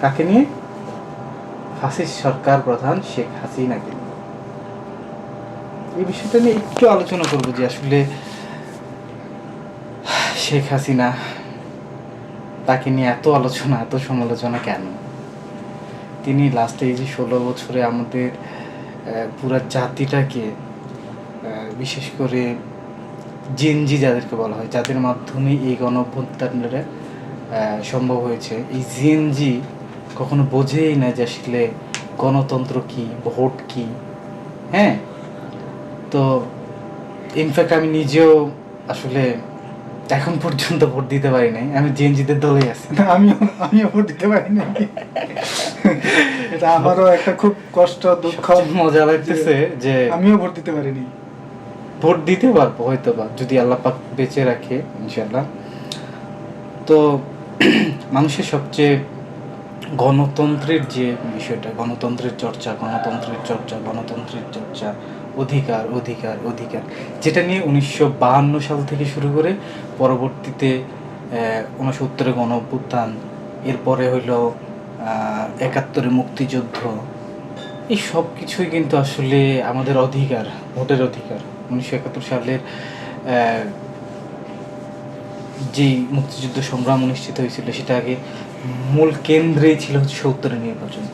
কাকে নিয়ে? ফাসিস্ট সরকার প্রধান শেখ হাসিনাকে নিয়ে। এই বিষয়টা নিয়ে একটু আলোচনা করবো যে আসলে শেখ হাসিনা, তাকে নিয়ে এত আলোচনা, এত সমালোচনা কেন? তিনি লাস্টে এই যে 16 বছরে আমাদের পুরা জাতিটাকে, বিশেষ করে জেনজি যাদেরকে বলা হয়, যাদের মাধ্যমে এই গণঅভ্যুত্থানটা সম্ভব হয়েছে, এই জেনজি কখনো বোঝেই না যে আসলে গণতন্ত্র কি, ভোট কি। হ্যাঁ, তো ইনফ্যাক্ট আমি নিজেও আসলে এখন পর্যন্ত ভোট দিতে পারি নাই। আমি জেনজিদের দলে আছি। আমিও ভোট দিতে পারি নাই। এটা আমারও একটা খুব কষ্ট, দুঃখ, মজা লাগতেছে যে আমিও ভোট দিতে পারিনি। ভোট দিতে পারবো হয়তো বা, যদি আল্লাহ পাক বেঁচে রাখে ইনশাআল্লাহ। তো মানুষের সবচেয়ে গণতন্ত্রের যে বিষয়টা, গণতন্ত্রের চর্চা, অধিকার অধিকার অধিকার, যেটা নিয়ে 1952 সাল থেকে শুরু করে পরবর্তীতে 69-এ গণঅভ্যুত্থান, এরপরে হইল 71-এ মুক্তিযুদ্ধ, এই সব কিছুই কিন্তু আসলে আমাদের অধিকার, ভোটের অধিকার। 1971 সালের যেই মুক্তিযুদ্ধ সংগ্রাম অনুষ্ঠিত হয়েছিল, সেটা আগে মূল কেন্দ্রেই ছিল 70-এর নির্বাচন।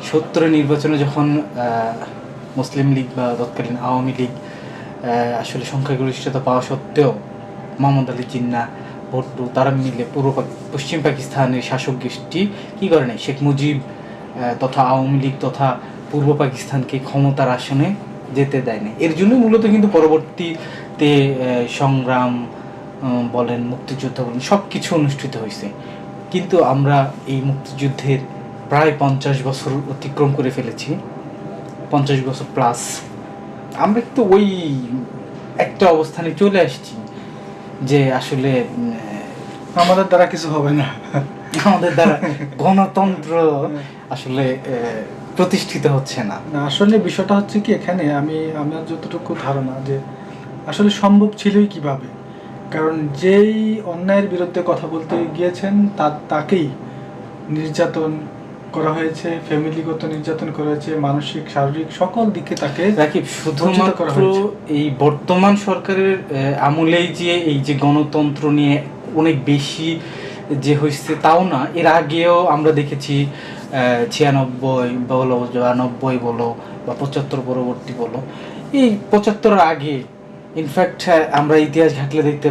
70-এর নির্বাচনে যখন মুসলিম লীগ বা তৎকালীন আওয়ামী লীগ আসলে সংখ্যাগরিষ্ঠতা পাওয়া সত্ত্বেও মোহাম্মদ আলী জিন্নাহ, ভুট্টো, তারা মিলে পশ্চিম পাকিস্তানের শাসক গোষ্ঠী কী করে নাই, শেখ মুজিব তথা আওয়ামী লীগ তথা পূর্ব পাকিস্তানকে ক্ষমতার আসনে যেতে দেয় না। এর জন্য মূলত কিন্তু পরবর্তীতে সংগ্রাম বলেন, মুক্তিযুদ্ধ বলেন, সব কিছু অনুষ্ঠিত হয়েছে। কিন্তু আমরা এই মুক্তিযুদ্ধের প্রায় 50 বছর অতিক্রম করে ফেলেছি, 50 বছর প্লাস। আমরা কিন্তু ওই একটা অবস্থানে চলে আসছি যে আসলে আমাদের দ্বারা কিছু হবে না, আমাদের দ্বারা গণতন্ত্র আসলে প্রতিষ্ঠিত হচ্ছে না। আসলে বিষয়টা হচ্ছে কি, এখানে আমার যতটুকু ধারণা যে আসলে সম্ভব ছিলই কিভাবে, কারণ যেই অন্যায়ের বিরুদ্ধে কথা বলতে গিয়েছেন তাকেই নির্যাতন করা হয়েছে, ফ্যামিলিগত নির্যাতন করা হয়েছে, মানসিক, শারীরিক সকল দিকে তাকে রাকিব, শুধুমাত্র এই বর্তমান সরকারের আমলেই যে এই যে গণতন্ত্র নিয়ে অনেক বেশি যে হয়েছে তাও না, এর আগেও আমরা দেখেছি 96 বলো, 92 বলো বা 75 পরবর্তী বলো, এই 75-এর আগে ইনফ্যাক্ট আমরা ইতিহাস ঘাটলে দেখতে